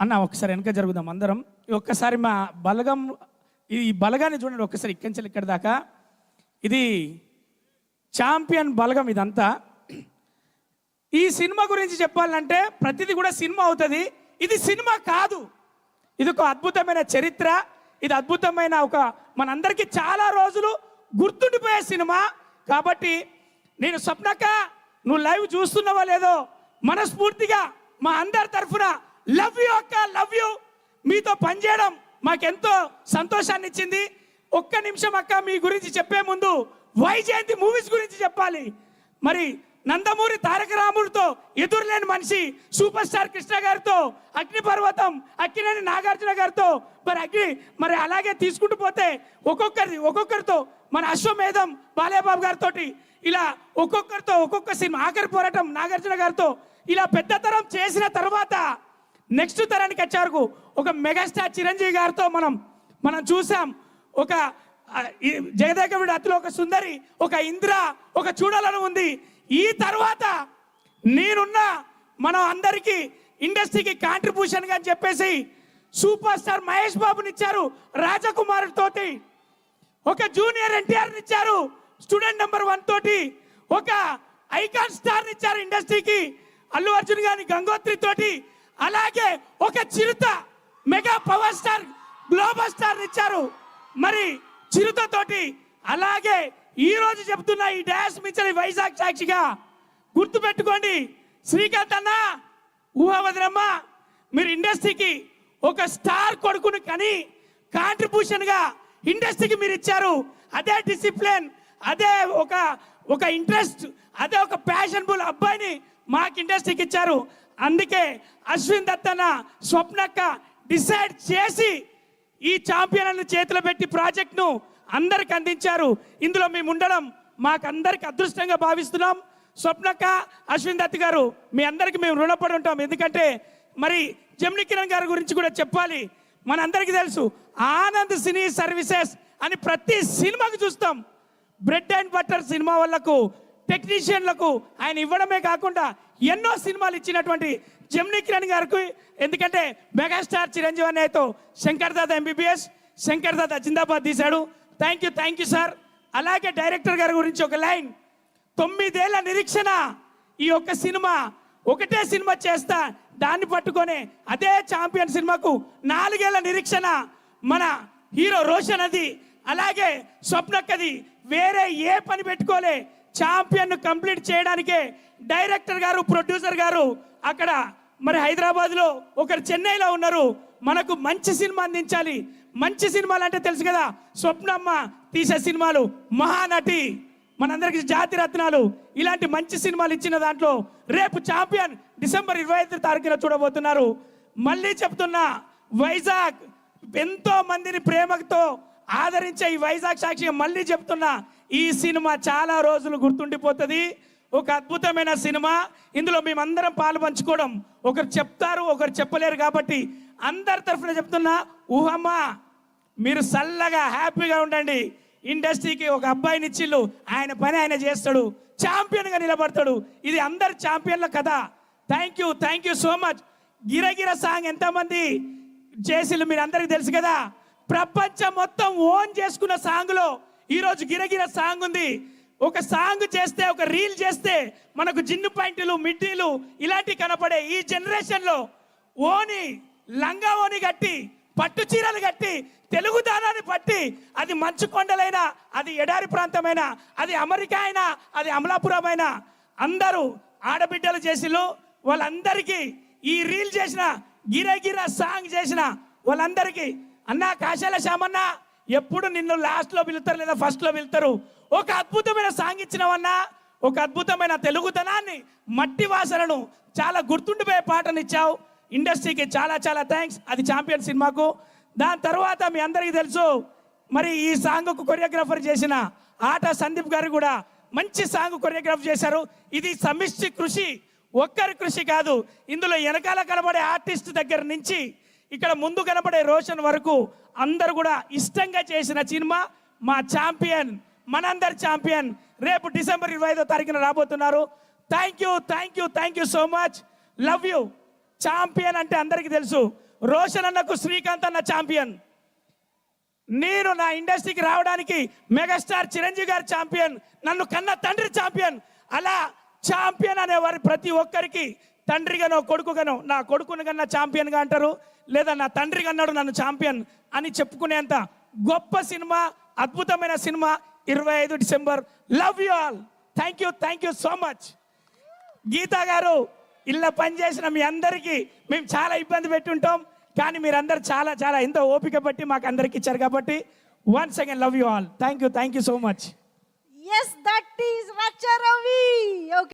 అన్న ఒకసారి వెనక జరుగుదాం అందరం. ఒక్కసారి మా బలగం, ఈ బలగాన్ని చూడండి ఒక్కసారి ఇక్కడి నుంచి ఇక్కడ దాకా. ఇది ఛాంపియన్ బలగం ఇదంతా. ఈ సినిమా గురించి చెప్పాలంటే ప్రతిదీ కూడా సినిమా అవుతుంది. ఇది సినిమా కాదు, ఇది ఒక అద్భుతమైన చరిత్ర. ఇది అద్భుతమైన ఒక మనందరికీ చాలా రోజులు గుర్తుండిపోయే సినిమా. కాబట్టి నేను స్వప్నక్క, నువ్వు లైవ్ చూస్తున్నావో లేదో, మనస్ఫూర్తిగా మా అందరి తరఫున లవ్ యూ అక్క, లవ్ యూ. మీతో పనిచేయడం మాకెంతో సంతోషాన్ని ఇచ్చింది. ఒక్క నిమిషం అక్క, మీ గురించి చెప్పే ముందు వైజయంతి మూవీస్ గురించి చెప్పాలి. మరి నందమూరి తారక రాముడితో ఎదురులేని మనిషి సూపర్ స్టార్ కృష్ణ గారితో, అగ్నిపర్వతం అక్కినేని నాగార్జున గారితో, మరి అలాగే తీసుకుంటూ పోతే ఒక్కొక్కరితో మన అశ్వమేధం బాలయ్యబాబు గారితో, ఇలా ఒక్కొక్కరితో ఒక్కొక్క సినిమా, ఆఖరి పోరాటం నాగార్జున గారితో, ఇలా పెద్ద తరం చేసిన తర్వాత నెక్స్ట్ తరానికి వచ్చారు ఒక మెగాస్టార్ చిరంజీవి గారితో మనం చూసాం. ఒక జగదేకవుడి అతిలో ఒక సుందరి, ఒక ఇంద్ర, ఒక చూడాలని ఉంది. ఈ తర్వాత నేనున్న మనం అందరికీ ఇండస్ట్రీకి కాంట్రిబ్యూషన్గా అని చెప్పేసి సూపర్ స్టార్ మహేష్ బాబుని ఇచ్చారు రాజకుమార్ తోటి, ఒక జూనియర్ ఎన్టీఆర్ని ఇచ్చారు స్టూడెంట్ నెంబర్ 1 తోటి, ఒక ఐకాన్ స్టార్ని ఇచ్చారు ఇండస్ట్రీకి అల్లు అర్జున్ గారిని గంగోత్రి తోటి, అలాగే ఒక చిరుత మెగా పవర్ స్టార్ గ్లోబల్ స్టార్ని ఇచ్చారు మరి చిరుతతోటి. అలాగే ఈ రోజు చెప్తున్నా, ఈ డాష్ మిచ్చని వైజాగ్ సాక్షిగా గుర్తుపెట్టుకోండి, శ్రీకాంత్ అన్న, ఊహవదనమ్మ, మీరు ఇండస్ట్రీకి ఒక స్టార్ కొడుకుని కని కాంట్రిబ్యూషన్గా ఇండస్ట్రీకి మీరు ఇచ్చారు. అదే డిసిప్లిన్, అదే ఒక ఇంట్రెస్ట్, అదే ఒక ప్యాషన్ఫుల్ అబ్బాయిని మాకు ఇండస్ట్రీకి ఇచ్చారు. అందుకే అశ్విన్ దత్తన్న, స్వప్నక్క డిసైడ్ చేసి ఈ ఛాంపియన్లను చేతిలో పెట్టి ప్రాజెక్ట్ను అందరికి అందించారు. ఇందులో మేము ఉండడం మాకు అందరికి అదృష్టంగా భావిస్తున్నాం. స్వప్నక్క, అశ్విన్ దత్ గారు, మీ అందరికి మేము రుణపడి ఉంటాం. ఎందుకంటే మరి జెమిని కిరణ్ గారి గురించి కూడా చెప్పాలి. మనందరికీ తెలుసు, ఆనంద్ సినీ సర్వీసెస్ అని ప్రతి సినిమాకి చూస్తాం. బ్రెడ్ అండ్ బటర్ సినిమా వాళ్ళకు, టెక్నీషియన్లకు ఆయన ఇవ్వడమే కాకుండా ఎన్నో సినిమాలు ఇచ్చినటువంటి జెమిని కిరణ్ గారికి, ఎందుకంటే మెగాస్టార్ చిరంజీవి అన్నయ్యతో శంకర్ దాదా ఎంబీబీఎస్, శంకర్ దాదా జిందాబాద్ తీశాడు. Thank you sir. అలాగే డైరెక్టర్ గారి గురించి ఒక లైన్, 9 ఏళ్ల నిరీక్షణ, ఈ ఒక్క సినిమా, ఒకటే సినిమా చేస్తా, దాన్ని పట్టుకొని అదే ఛాంపియన్ సినిమాకు 4 ఏళ్ల నిరీక్షణ మన హీరో రోషన్ అది, అలాగే స్వప్నక్కది. వేరే ఏ పని పెట్టుకోలే, ఛాంపియన్ కంప్లీట్ చేయడానికే డైరెక్టర్ గారు, ప్రొడ్యూసర్ గారు అక్కడ మరి హైదరాబాద్లో, ఒకరు చెన్నైలో ఉన్నారు. మనకు మంచి సినిమా అందించాలి. మంచి సినిమాలు అంటే తెలుసు కదా, స్వప్నమ్మ తీసే సినిమాలు, మహానటి, మనందరికి జాతి రత్నాలు, ఇలాంటి మంచి సినిమాలు ఇచ్చిన దాంట్లో రేపు ఛాంపియన్ డిసెంబర్ 25 తారీఖున చూడబోతున్నారు. మళ్ళీ చెప్తున్నా, వైజాగ్ ఎంతో మందిని ప్రేమతో ఆదరించే ఈ వైజాగ్ సాక్షిగా మళ్ళీ చెప్తున్నా, ఈ సినిమా చాలా రోజులు గుర్తుండిపోతుంది. ఒక అద్భుతమైన సినిమా. ఇందులో మేమందరం పాలు పంచుకోవడం, ఒకరు చెప్తారు ఒకరు చెప్పలేరు. కాబట్టి అందరి తరఫున చెప్తున్నా, ఊహమ్మ మీరు చల్లగా హ్యాపీగా ఉండండి. ఇండస్ట్రీకి ఒక అబ్బాయిని ఇచ్చిళ్ళు, ఆయన పని ఆయన చేస్తాడు, ఛాంపియన్గా నిలబడతాడు. ఇది అందరు ఛాంపియన్ల కథ. Thank you so much. గిరగిర సాంగ్ ఎంతమంది చేసిళ్ళు మీరు అందరికీ తెలుసు కదా. ప్రపంచం మొత్తం ఓన్ చేసుకున్న సాంగ్లో ఈరోజు గిరగిర సాంగ్ ఉంది. ఒక సాంగ్ చేస్తే, ఒక రీల్ చేస్తే మనకు జిన్ను పాయింట్లు, మిడ్డీలు ఇలాంటివి కనపడే ఈ జనరేషన్లో లంగా ఓని కట్టి, పట్టు చీరలు కట్టి, తెలుగు దానాన్ని పట్టి, అది మంచు కొండలైనా, అది ఎడారి ప్రాంతమైనా, అది అమెరికా అయినా, అది అమలాపురం అయినా, అందరూ ఆడబిడ్డలు చేసిళ్ళు. వాళ్ళందరికీ ఈ రీల్ చేసిన, గిరగిర సాంగ్ చేసిన వాళ్ళందరికీ అన్నా కాశాల శ్యామన్న, ఎప్పుడు నిన్ను లాస్ట్లో పిలుస్తారు లేదా ఫస్ట్లో పిలుతారు. ఒక అద్భుతమైన సాంగ్ ఇచ్చినవన్నా, ఒక అద్భుతమైన తెలుగుతనాన్ని, మట్టి వాసనను, చాలా గుర్తుండిపోయే పాటనిచ్చావు. ఇండస్ట్రీకి చాలా థ్యాంక్స్. అది ఛాంపియన్ సినిమాకు. దాని తర్వాత మీ అందరికీ తెలుసు, మరి ఈ సాంగ్కు కొరియోగ్రాఫర్ చేసిన ఆట సందీప్ గారు కూడా మంచి సాంగ్ కొరియోగ్రాఫ్ చేశారు. ఇది సమిష్టి కృషి, ఒక్కరి కృషి కాదు. ఇందులో వెనకాల కనబడే ఆర్టిస్ట్ దగ్గర నుంచి ఇక్కడ ముందు కనబడే రోషన్ వరకు అందరూ కూడా ఇష్టంగా చేసిన సినిమా మా ఛాంపియన్, మనందరి ఛాంపియన్. రేపు డిసెంబర్ 25వ తారీఖున రాబోతున్నారు. Thank you so much. Love you. Champion అంటే అందరికీ తెలుసు, రోషన్ అన్నకు శ్రీకాంత్ అన్న ఛాంపియన్. నేను నా ఇండస్ట్రీకి రావడానికి మెగాస్టార్ చిరంజీవి గారు ఛాంపియన్, నన్ను కన్న తండ్రి ఛాంపియన్. అలా ఛాంపియన్ అనేవారు ప్రతి ఒక్కరికి తండ్రిగానో కొడుకుగానో, నా కొడుకుని కన్నా ఛాంపియన్గా అంటారు, లేదా నా తండ్రి కన్నాడు నన్ను ఛాంపియన్ అని చెప్పుకునేంత గొప్ప సినిమా, అద్భుతమైన సినిమా 25 December. Love you all. Thank you so much. Geetha గారు, ఇలా పనిచేసిన మీ అందరికీ మేము చాలా ఇబ్బంది పెట్టుంటాం, కానీ మీరందరూ చాలా చాలా ఎంతో ఓపిక పట్టి మాకు అందరికి ఇచ్చారు కాబట్టి once again love you all. Thank you so much. Yes, that is Racha Ravi. Okay.